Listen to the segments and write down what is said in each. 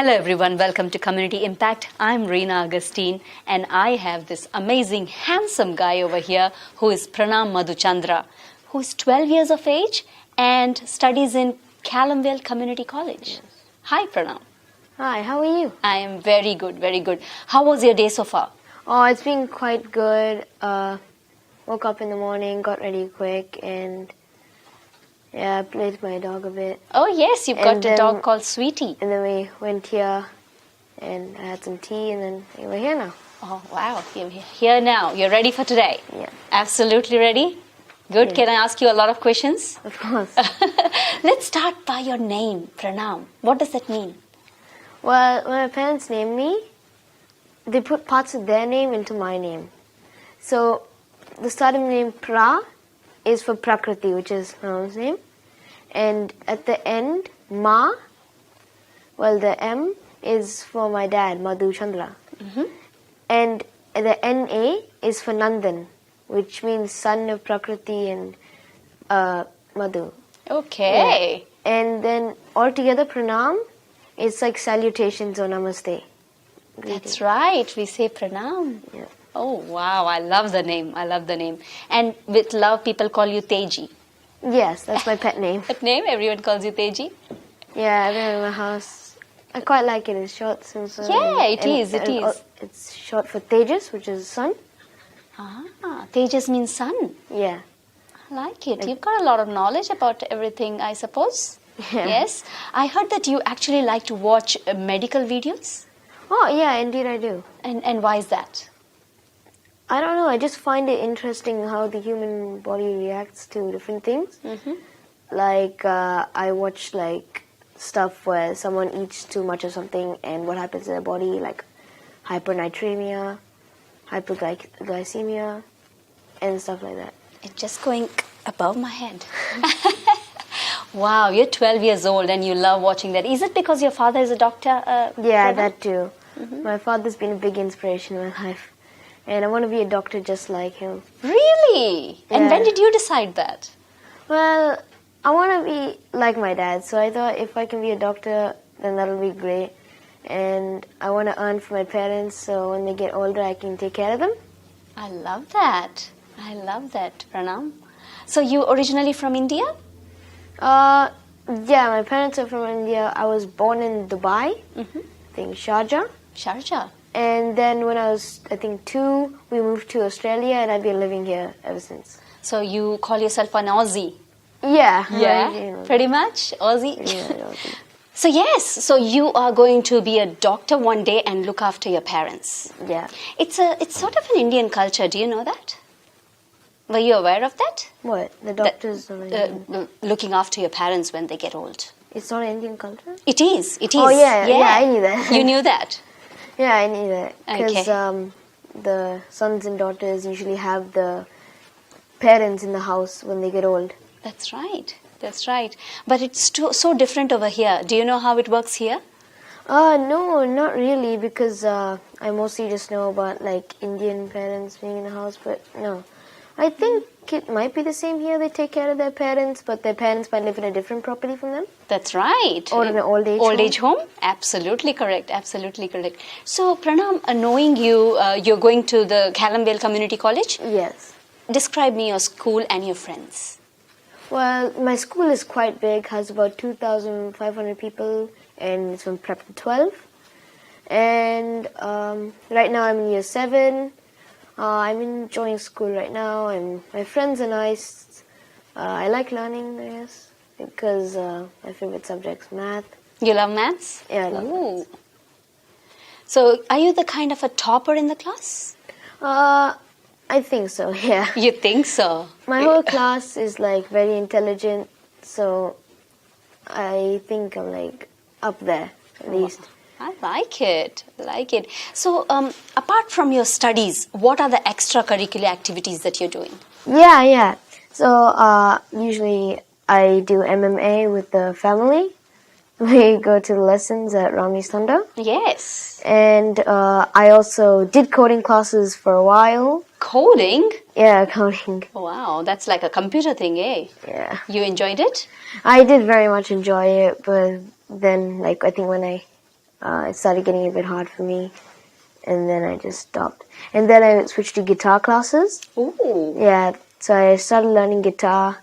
Hello everyone, welcome to Community Impact. I'm Reena Agustine and I have this amazing, handsome guy over here who is Pranam Madhuchandra, who is 12 years of age and studies in Calamvale Community College. Yes. Hi Pranam. Hi, how are you? I am very good, very good. How was your day so far? Oh, it's been quite good. Woke up in the morning, got ready quick, and yeah, I played with my dog a bit. Oh yes, you've got a dog called Sweetie. And then we went here, and I had some tea, and then we're here now. Oh wow, you're here now. You're ready for today? Yeah. Absolutely ready? Good. Yes. Can I ask you a lot of questions? Of course. Let's start by your name, Pranam. What does that mean? Well, when my parents named me, they put parts of their name into my name. So the starting name Pra is for Prakriti, which is my mom's name. And at the end, Ma, well, the M is for my dad, Madhuchandra. Mm-hmm. And the NA is for Nandan, which means son of Prakriti and Madhu. Okay. Yeah. And then altogether, Pranam is like salutations or namaste. That's right. We say Pranam. Yeah. Oh, wow. I love the name. I love the name. And with love, people call you Teji. Yes, that's my pet name. Pet name? Everyone calls you Teji? Yeah, everyone in my house. I quite like it. It's short, simple. Yeah, it is. It's short for Tejas, which is sun. Ah, Tejas means sun. Yeah. I like it. You've got a lot of knowledge about everything, I suppose. Yeah. Yes. I heard that you actually like to watch medical videos. Oh, yeah, indeed I do. And why is that? I don't know. I just find it interesting how the human body reacts to different things. Mm-hmm. Like, I watch, like, stuff where someone eats too much of something and what happens to their body, like hypernatremia, hyperglycemia, and stuff like that. It's just going above my head. Wow, you're 12 years old and you love watching that. Is it because your father is a doctor? Yeah, that too. Mm-hmm. My father's been a big inspiration in my life. And I want to be a doctor just like him. Really? Yeah. And when did you decide that? Well, I want to be like my dad. So I thought if I can be a doctor, then that'll be great. And I want to earn for my parents so when they get older, I can take care of them. I love that. I love that, Pranam. So you originally from India? Yeah, my parents are from India. I was born in Dubai, Mm-hmm. I think Sharjah. Sharjah. And then when I was, I think, 2, we moved to Australia and I've been living here ever since. So you call yourself an Aussie? Yeah. Yeah, pretty much. Aussie? Yeah, Aussie. So yes, so you are going to be a doctor one day and look after your parents. Yeah. It's sort of an Indian culture. Do you know that? Were you aware of that? What? The doctors are Looking after your parents when they get old. It's not an Indian culture? It is. Oh, yeah, I knew that. You knew that? Yeah, I knew that. Because Okay. the sons and daughters usually have the parents in the house when they get old. That's right. That's right. But it's so different over here. Do you know how it works here? No, not really, because I mostly just know about, like, Indian parents being in the house, but no. I think it might be the same here. They take care of their parents, but their parents might live in a different property from them. That's right. Or in an old age home. Old age home? Absolutely correct. Absolutely correct. So, Pranam, knowing you, you're going to the Calamvale Community College. Yes. Describe me your school and your friends. Well, my school is quite big, has about 2,500 people, and it's from prep to 12. And right now I'm in year 7. I'm enjoying school right now, and my friends are nice. I like learning, I guess, because my favorite subject's math. You love maths? Yeah, I love maths. So, are you the kind of a topper in the class? I think so, yeah. You think so? My whole class is, like, very intelligent, so I think I'm, like, up there, at least. I like it. I like it. So, apart from your studies, what are the extracurricular activities that you're doing? Yeah. So, usually I do MMA with the family. We go to the lessons at Ramni's Thunder. Yes. And I also did coding classes for a while. Coding? Yeah, coding. Wow, that's like a computer thing, eh? Yeah. You enjoyed it? I did very much enjoy it, but then, like, I think when I it started getting a bit hard for me, and then I just stopped. And then I switched to guitar classes. Ooh. Yeah, so I started learning guitar,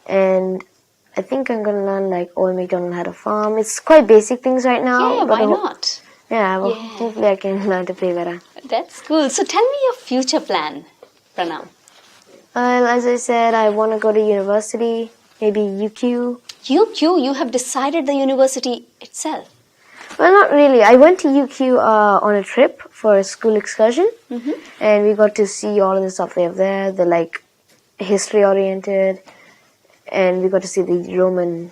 and I think I'm gonna learn like Old MacDonald Had a Farm. It's quite basic things right now. Yeah, but why not? Yeah, well, Yeah. hopefully I can learn to play better. That's cool. So tell me your future plan, Pranam. Well, as I said, I want to go to university, maybe UQ. UQ, you have decided the university itself. Well, not really. I went to UQ on a trip for a school excursion, and we got to see all of the stuff they have there. They're like history oriented, and we got to see the Roman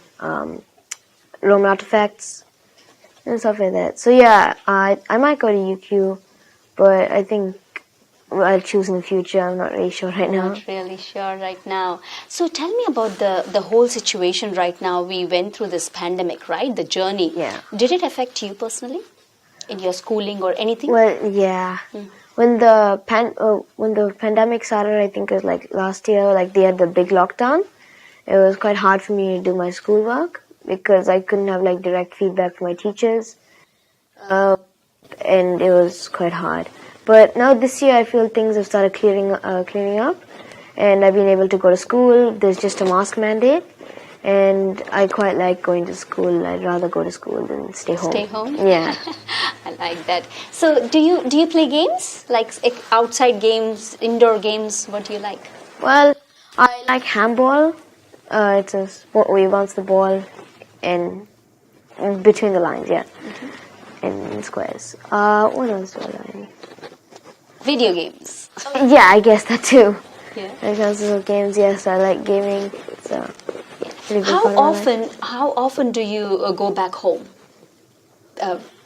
artifacts and stuff like that. So yeah, I might go to UQ, but I think I'll choose in the future. I'm not really sure right now. Not really sure right now. So tell me about the whole situation right now. We went through this pandemic, right? The journey. Yeah. Did it affect you personally in your schooling or anything? Well, yeah. When the pandemic started, I think it was like last year, like they had the big lockdown. It was quite hard for me to do my schoolwork because I couldn't have like direct feedback from my teachers, and it was quite hard. But now this year, I feel things have started clearing up, and I've been able to go to school. There's just a mask mandate, and I quite like going to school. I'd rather go to school than stay home. Stay home? Yeah. I like that. So do you play games? Like outside games, indoor games? What do you like? Well, I like handball. It's a sport where you bounce the ball and between the lines, yeah, in squares. What else do I like? Video games. Yeah, I guess that too. Yeah. When it comes to games, yes, I like gaming. So, pretty big part of my life. How often do you go back home?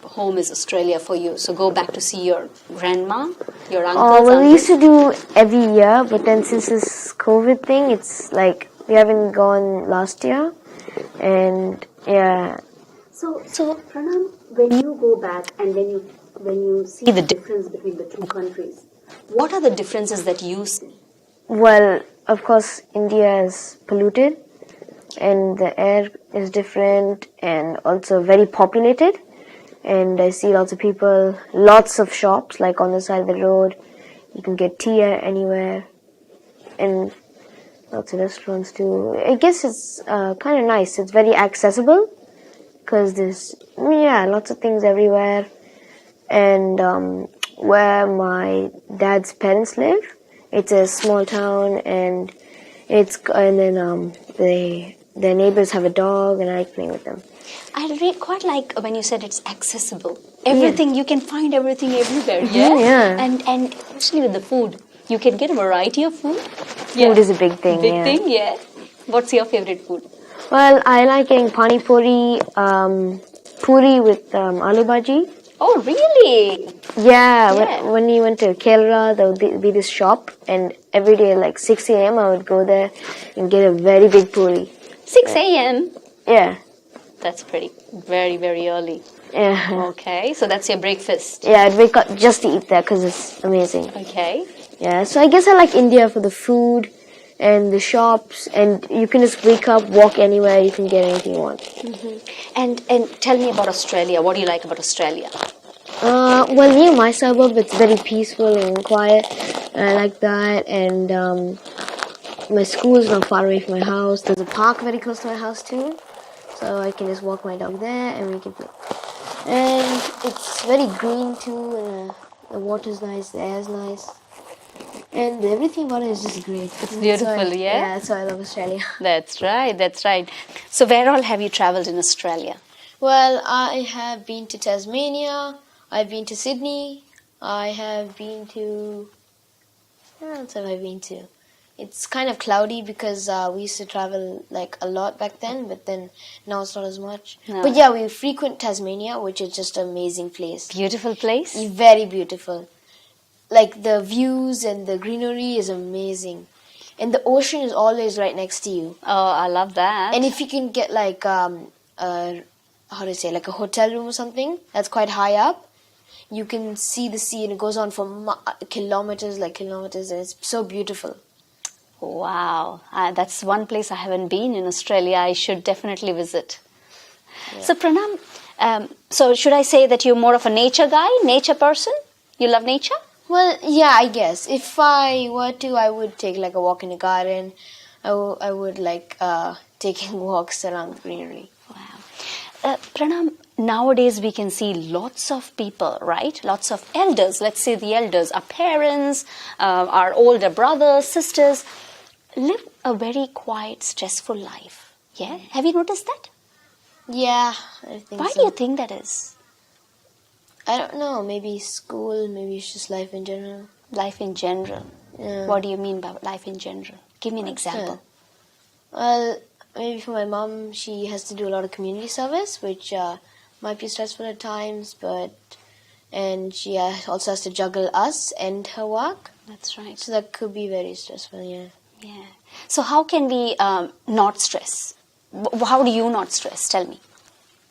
Home is Australia for you, so go back to see your grandma, your uncles. Oh, well, we used to do every year, but then since this COVID thing, it's like we haven't gone last year, and yeah. So Pranam, when you go back and when you see the difference between the two countries, what are the differences that you see? Well, of course, India is polluted, and the air is different, and also very populated. And I see lots of people, lots of shops, like on the side of the road. You can get tea anywhere, and lots of restaurants too. I guess it's kind of nice. It's very accessible because there's lots of things everywhere. And where my dad's parents live, it's a small town, and their neighbors have a dog, and I like playing with them. I quite like when you said it's accessible. Everything, you can find everything everywhere, Yeah. And especially with the food, you can get a variety of food. Food is a big thing, Big thing, yeah. What's your favorite food? Well, I like getting pani puri, puri with aloo bhaji. Oh, really? Yeah. When we went to Kerala, there would be this shop, and every day, like 6 a.m., I would go there and get a very big puri. 6 a.m.? Yeah. That's very, very early. Yeah. Okay, so that's your breakfast. Yeah, I'd wake up just to eat that because it's amazing. Okay. Yeah, so I guess I like India for the food and the shops, and you can just wake up, walk anywhere, you can get anything you want. And tell me about Australia. What do you like about Australia? Well, near my suburb, it's very peaceful and quiet, and I like that. And my school is not far away from my house. There's a park very close to my house too, so I can just walk my dog there and we can play. And it's very green too, and the water's nice, the air's nice, and everything about it is just great. It's beautiful, yeah? Yeah, that's why I love Australia. That's right. So where all have you travelled in Australia? Well, I have been to Tasmania, I've been to Sydney, I have been to... Where else have I been to? It's kind of cloudy because we used to travel like a lot back then, but then now it's not as much. No. But yeah, we frequent Tasmania, which is just an amazing place. Beautiful place? Very beautiful. Like the views and the greenery is amazing. And the ocean is always right next to you. Oh, I love that. And if you can get like, like a hotel room or something that's quite high up, you can see the sea and it goes on for kilometers, and it's so beautiful. Wow, that's one place I haven't been in Australia. I should definitely visit. Yeah. So Pranam, So should I say that you're more of a nature guy, nature person? You love nature? Well, yeah, I guess. If I were to, I would take like a walk in the garden. I would like taking walks around the greenery. Wow. Pranam, nowadays we can see lots of people, right? Lots of elders, let's say the elders, our parents, our older brothers, sisters, live a very quiet, stressful life. Yeah? Have you noticed that? Yeah, I think Why so. do you think that is? I don't know. Maybe school. Maybe it's just life in general. Life in general. Yeah. What do you mean by life in general? Give me an example. Well, maybe for my mom, she has to do a lot of community service, which might be stressful at times, and she also has to juggle us and her work. That's right. So that could be very stressful, yeah. Yeah. So how can we not stress? How do you not stress? Tell me.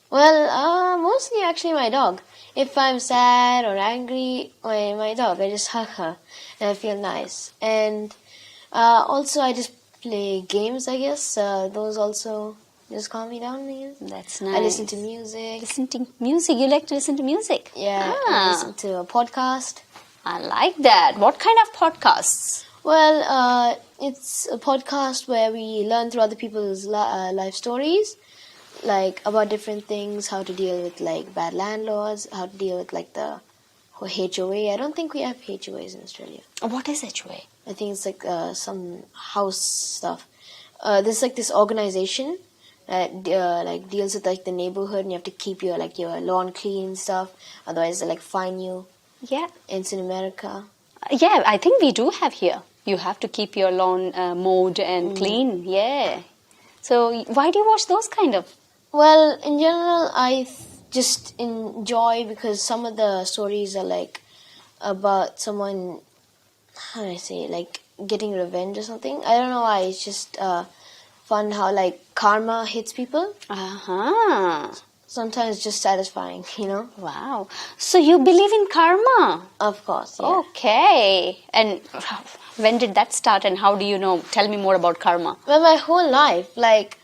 Well, mostly actually my dog. If I'm sad or angry, my dog, I just hug her and I feel nice. And also I just play games, I guess. Those also just calm me down, I guess. That's nice. I listen to music. Listen to music? You like to listen to music? Yeah, I listen to a podcast. I like that. What kind of podcasts? Well, it's a podcast where we learn through other people's life stories, like about different things, how to deal with like bad landlords, how to deal with like the HOA. I don't think we have HOAs in Australia. What is HOA? I think it's like some house stuff. There's like this organization that like deals with like the neighborhood, and you have to keep your like your lawn clean and stuff. Otherwise, they like fine you. Yeah. It's in America. Yeah, I think we do have here. You have to keep your lawn mowed and clean. Yeah. So why do you watch those kind of? Well, in general, I just enjoy because some of the stories are like about someone, how do I say, like getting revenge or something. I don't know why. It's just fun how like karma hits people. Uh-huh. Sometimes just satisfying, you know? Wow. So you believe in karma? Of course, yeah. Okay. And when did that start and how do you know? Tell me more about karma. Well, my whole life, like,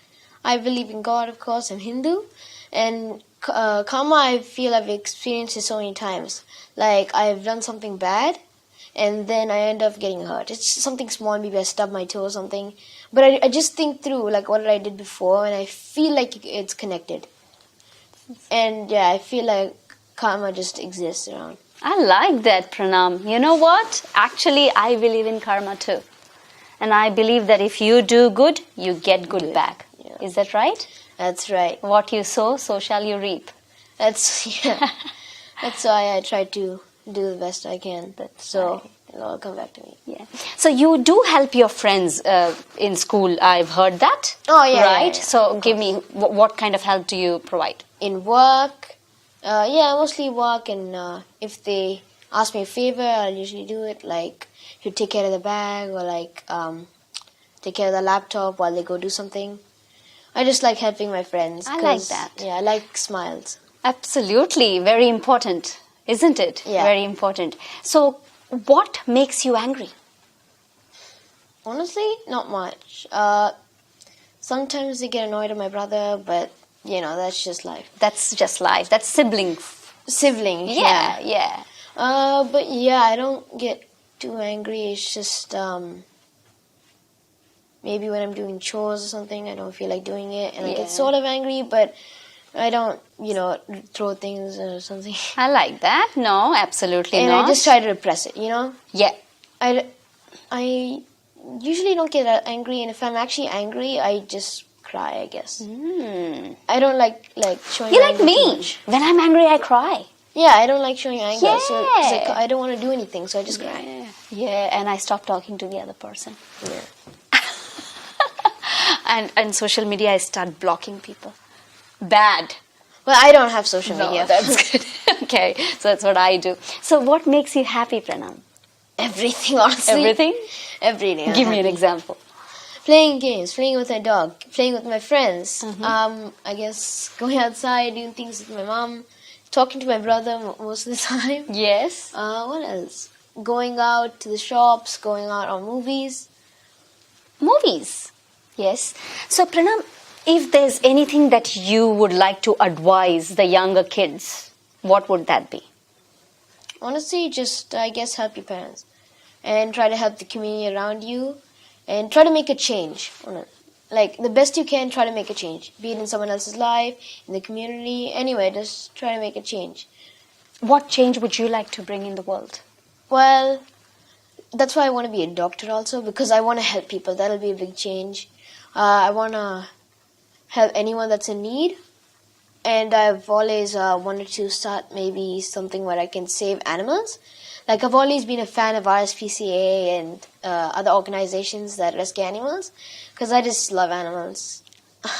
I believe in God, of course. I'm Hindu. And karma, I feel I've experienced it so many times. Like, I've done something bad, and then I end up getting hurt. It's something small, maybe I stub my toe or something. But I just think through, like, what I did before, and I feel like it's connected. And, yeah, I feel like karma just exists around. I like that, Pranam. You know what? Actually, I believe in karma too. And I believe that if you do good, you get good back. Yeah. Is that right? That's right. What you sow, so shall you reap. That's, yeah. That's why I try to do the best I can. So it'll all come back to me. Yeah. So you do help your friends in school. I've heard that. Oh, yeah. Right? Yeah, yeah. So give me, what kind of help do you provide? In work, mostly work, and if they ask me a favor, I'll usually do it, like you take care of the bag or like take care of the laptop while they go do something. I just like helping my friends. I like that. Yeah, I like smiles. Absolutely. Very important, isn't it? Yeah. Very important. So what makes you angry? Honestly, not much. Sometimes I get annoyed at my brother, but you know, that's just life. That's just life. That's sibling. Yeah. But yeah, I don't get too angry. It's just maybe when I'm doing chores or something, I don't feel like doing it, and I get sort of angry, but I don't, throw things or something. I like that. No, absolutely and not. I just try to repress it, Yeah. I usually don't get angry, and if I'm actually angry, I just cry, I guess. I don't like showing You anger like me. too much. When I'm angry, I cry. Yeah, I don't like showing anger. Yeah. So I don't want to do anything, so I just cry. Yeah, and I stop talking to the other person. Yeah. And social media, I start blocking people. Bad. Well, I don't have social media. No, that's good. Okay, so that's what I do. So what makes you happy, Pranam? Everything, honestly. Everything? Everything. I'm Give me an happy. example. Playing games, playing with my dog, playing with my friends. Mm-hmm. I guess going outside, doing things with my mom, talking to my brother most of the time. Yes. What else? Going out to the shops, going out on movies. Movies. Yes. So, Pranam, If there's anything that you would like to advise the younger kids, what would that be? Honestly, just I guess help your parents and try to help the community around you and try to make a change on it. Like the best you can, try to make a change. Be it in someone else's life, in the community, anyway, just try to make a change. What change would you like to bring in the world? Well, that's why I want to be a doctor also, because I want to help people. That'll be a big change. I want to help anyone that's in need. And I've always wanted to start maybe something where I can save animals. Like I've always been a fan of RSPCA and other organizations that rescue animals, because I just love animals.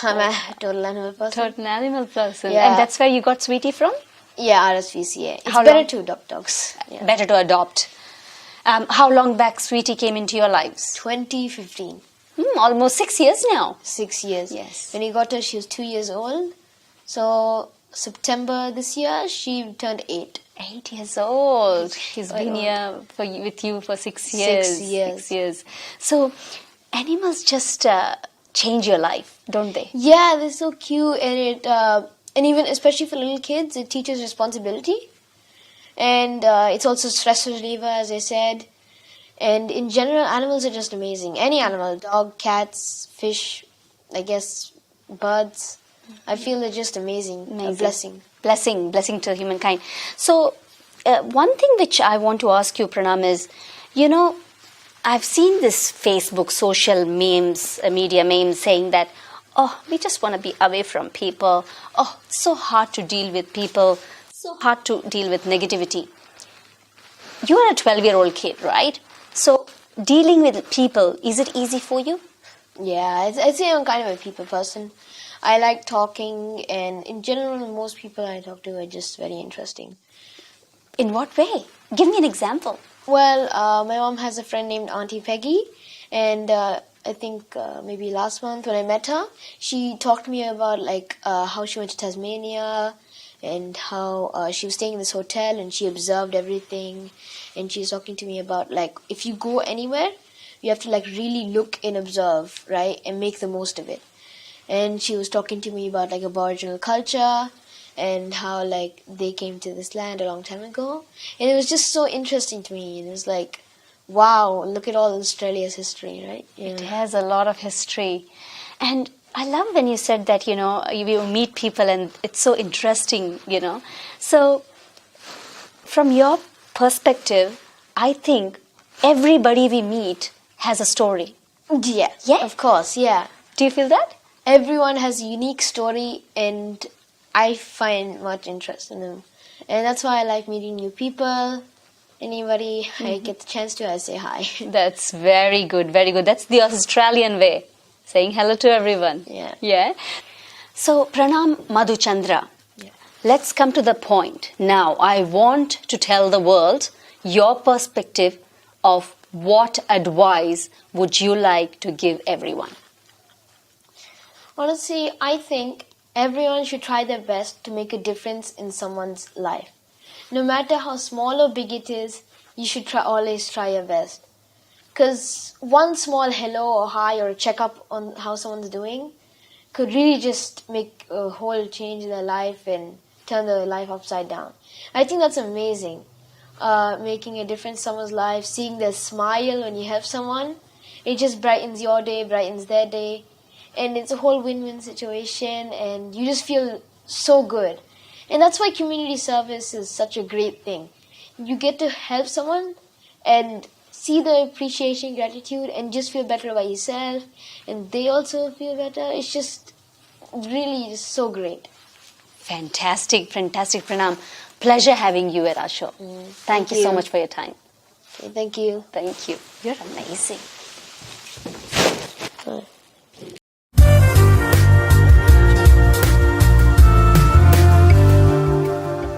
I'm a total animal person. Total animal person. Yeah. And that's where you got Sweetie from? Yeah, RSPCA. It's How better long? to adopt dogs. Yeah. Better to adopt. How long back Sweetie came into your lives? 2015. Almost 6 years now. 6 years. Yes. When we got her, she was 2 years old. So September this year, she turned 8. 8 years old. She's Quite been old. here with you for 6 years. 6 years. 6 years. So animals just change your life, don't they? Yeah, they're so cute, and it and even especially for little kids, it teaches responsibility, and it's also stress reliever, as I said. And in general, animals are just amazing. Any animal, dog, cats, fish, I guess, birds. I feel they're just amazing. A blessing. Blessing to humankind. So, one thing which I want to ask you, Pranam, is, I've seen this Facebook social memes, media memes saying that, oh, we just want to be away from people. Oh, it's so hard to deal with people. So hard to deal with negativity. You are a 12-year-old kid, right? So, dealing with people, is it easy for you? Yeah, I'd say I'm kind of a people person. I like talking, and in general, most people I talk to are just very interesting. In what way? Give me an example. Well, my mom has a friend named Auntie Peggy, and I think maybe last month when I met her, she talked to me about how she went to Tasmania and how she was staying in this hotel and she observed everything, and she's talking to me about if you go anywhere, you have to really look and observe, right, and make the most of it. And she was talking to me about Aboriginal culture and how they came to this land a long time ago, and it was just so interesting to me. And it was wow, look at all Australia's history, right? Yeah. It has a lot of history. And I love when you said that, you meet people and it's so interesting, So, from your perspective, I think everybody we meet has a story. Yeah, of course, yeah. Do you feel that? Everyone has a unique story, and I find much interest in them. And that's why I like meeting new people. Anybody I get the chance to, I say hi. That's very good, very good. That's the Australian way, saying hello to everyone. Yeah. Yeah. So, Pranam Madhuchandra, let's come to the point. Now, I want to tell the world your perspective of what advice would you like to give everyone? Honestly, I think everyone should try their best to make a difference in someone's life. No matter how small or big it is, you should always try your best. Because one small hello or hi or a checkup on how someone's doing could really just make a whole change in their life and turn their life upside down. I think that's amazing. Making a difference in someone's life, seeing their smile when you help someone, it just brightens your day, brightens their day. And it's a whole win-win situation, and you just feel so good. And that's why community service is such a great thing. You get to help someone and see the appreciation, gratitude, and just feel better about yourself. And they also feel better. It's just really just so great. Fantastic, fantastic, Pranam. Pleasure having you at our show. Thank you so much for your time. Okay, thank you. Thank you. You're amazing.